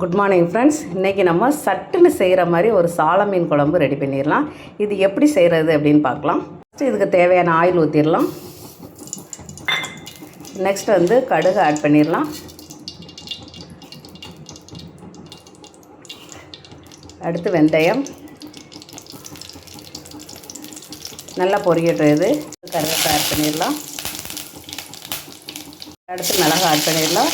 Good morning friends. இன்றைக்கி நம்ம சட்டுன்னு செய்கிற மாதிரி ஒரு சால மீன் குழம்பு ரெடி பண்ணிடலாம். இது எப்படி செய்கிறது அப்படின்னு பார்க்கலாம். ஃபஸ்ட்டு இதுக்கு தேவையான ஆயில் ஊற்றிடலாம். நெக்ஸ்ட் வந்து கடுகு ஆட் பண்ணிடலாம். அடுத்து வெந்தயம் நல்லா பொரியட்டும். இது கருவேப்பிலை ஆட் பண்ணிடலாம். அடுத்து மிளகாய் ஆட் பண்ணிடலாம்.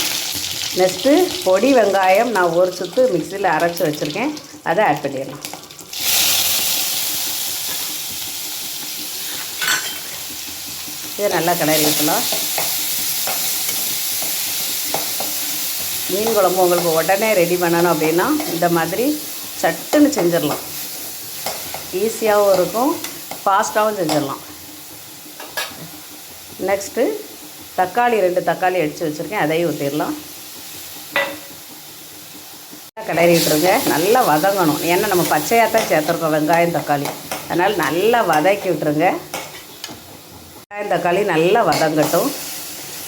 நெக்ஸ்ட்டு பொடி வெங்காயம் நான் ஒரு சுற்று மிக்சியில் அரைச்சி வச்சுருக்கேன், அதை ஆட் பண்ணிடலாம். இதை நல்லா கிளறி வைக்கலாம். மீன் குழம்பு உங்களுக்கு உடனே ரெடி பண்ணணும் அப்படின்னா இந்த மாதிரி சட்டுன்னு செஞ்சிடலாம். ஈஸியாகவும் இருக்கும், ஃபாஸ்ட்டாகவும் செஞ்சிடலாம். நெக்ஸ்ட்டு தக்காளி 2 தக்காளி அடித்து வச்சுருக்கேன், அதையும் ஊற்றிடலாம். கிளறி விட்டுருங்க. நல்லா வதங்கணும், ஏன்னா நம்ம பச்சையாக தான் சேர்த்துருக்கோம் வெங்காயம் தக்காளி, அதனால் நல்லா வதக்கி விட்டுருங்க. வெங்காயம் தக்காளி நல்லா வதங்கட்டும்.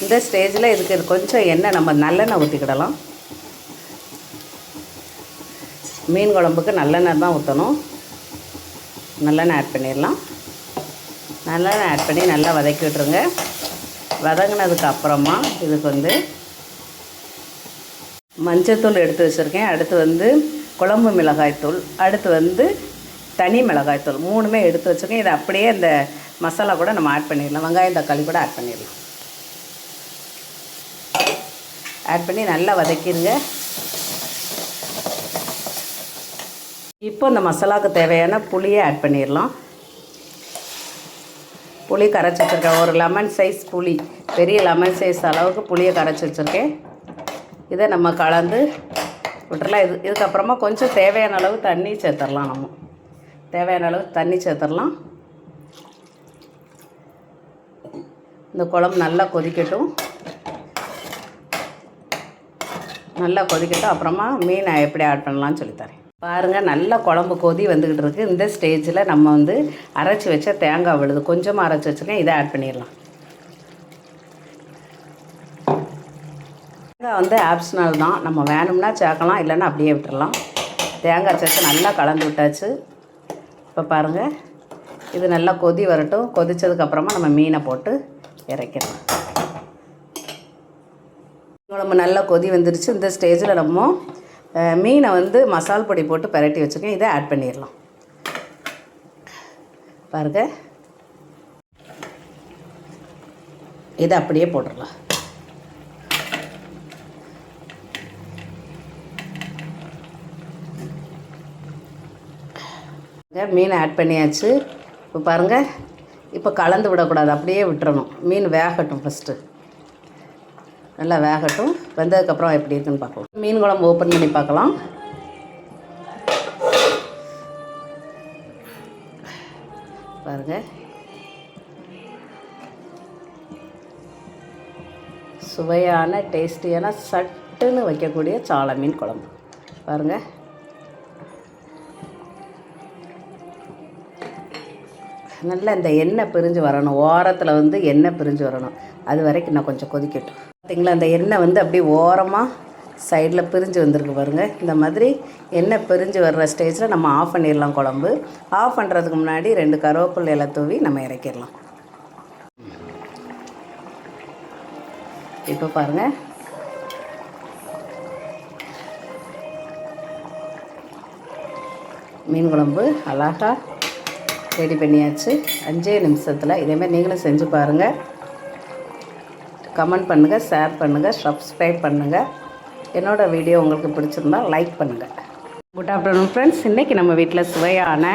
இந்த ஸ்டேஜில் இதுக்கு கொஞ்சம் எண்ணெய் நம்ம நல்லெண்ணெய் ஊற்றிக்கிடலாம். மீன் குழம்புக்கு நல்லெண்ணெய் தான் ஊற்றணும். நல்லெண்ணெய் ஆட் பண்ணிடலாம். நல்லெண்ணெய் ஆட் பண்ணி நல்லா வதக்கி விட்டுருங்க. வதங்கினதுக்கு அப்புறமா இதுக்கு வந்து மஞ்சத்தூள் எடுத்து வச்சுருக்கேன். அடுத்து வந்து குழம்பு மிளகாய்த்தூள், அடுத்து வந்து தனி மிளகாய்த்தூள், 3மே எடுத்து வச்சுருக்கேன். இதை அப்படியே இந்த மசாலா கூட நம்ம ஆட் பண்ணிடலாம். வெங்காயம் தக்காளி கூட ஆட் பண்ணிடலாம். ஆட் பண்ணி நல்லா வதக்கிடுங்க. இப்போ இந்த மசாலாவுக்கு தேவையான புளியை ஆட் பண்ணிடலாம். புளி கரைச்சி வச்சுருக்கேன். ஒரு லெமன் சைஸ் புளி, பெரிய லெமன் சைஸ் அளவுக்கு புளியை கரைச்சி வச்சுருக்கேன். இதை நம்ம கலந்து விட்டுறலாம். இதுக்கப்புறமா கொஞ்சம் தேவையான அளவு தண்ணி சேர்த்துடலாம். நம்ம தேவையான அளவு தண்ணி சேர்த்துடலாம். இந்த குழம்பு நல்லா கொதிக்கட்டும். நல்லா கொதிக்கட்டும். அப்புறமா மீனை எப்படி ஆட் பண்ணலான்னு சொல்லித்தரேன். பாருங்கள், நல்லா குழம்பு கொதி வந்துக்கிட்டு இருக்குது. இந்த ஸ்டேஜில் நம்ம வந்து அரைச்சி வச்ச தேங்காய் விழுது கொஞ்சமாக அரைச்சி வச்சுருக்கேன், இதை ஆட் பண்ணிடலாம். தேங்காய் வந்து ஆப்ஷனல் தான், நம்ம வேணும்னா சேர்க்கலாம், இல்லைன்னா அப்படியே விட்டுடலாம். தேங்காய் சேர்த்து நல்லா கலந்து விட்டாச்சு. இப்போ பாருங்கள், இது நல்லா கொதி வரட்டும். கொதித்ததுக்கப்புறமா நம்ம மீனை போட்டு இறக்கிடலாம். குழம்பு நல்லா கொதி வந்துருச்சு. இந்த ஸ்டேஜில் நம்ம மீனை வந்து மசால் பொடி போட்டு பரட்டி வச்சுருக்கேன், இதை ஆட் பண்ணிடலாம். பாருங்கள், இதை அப்படியே போட்டுடலாம். மீனை ஆட் பண்ணியாச்சு. இப்போ பாருங்கள், இப்போ கலந்து விடக்கூடாது, அப்படியே விட்டுறணும். மீன் வேகட்டும். ஃபஸ்ட்டு நல்லா வேகட்டும். வெந்ததுக்கப்புறம் எப்படி இருக்குன்னு பார்க்கலாம். மீன் குழம்பு ஓப்பன் பண்ணி பார்க்கலாம். பாருங்கள், சுவையான டேஸ்டியான சட்டுன்னு வைக்கக்கூடிய சால மீன் குழம்பு. பாருங்கள், நல்லா இந்த எண்ணெய் பிரிஞ்சு வரணும். ஓரத்தில் வந்து எண்ணெய் பிரிஞ்சு வரணும். அது வரைக்கும் நான் கொஞ்சம் கொதிக்கட்டும். பார்த்திங்களா, அந்த எண்ணெய் வந்து அப்படியே ஓரமாக சைடில் பிரிஞ்சு வந்திருக்கு பாருங்கள். இந்த மாதிரி எண்ணெய் பிரிஞ்சு வர்ற ஸ்டேஜில் நம்ம ஆஃப் பண்ணிடலாம். குழம்பு ஆஃப் பண்ணுறதுக்கு முன்னாடி 2 கருவேப்பிலை இலை தூவி நம்ம இறக்கிடலாம். இப்போ பாருங்கள், மீன் குழம்பு அழகாக ரெடி பண்ணியாச்சு. 5 நிமிஷத்தில். இதேமாதிரி நீங்களும் செஞ்சு பாருங்கள். கமெண்ட் பண்ணுங்கள், ஷேர் பண்ணுங்கள், சப்ஸ்கிரைப் பண்ணுங்கள். என்னோடய வீடியோ உங்களுக்கு பிடிச்சிருந்தால் லைக் பண்ணுங்கள். Good afternoon friends. இன்றைக்கி நம்ம வீட்டில் சுவையான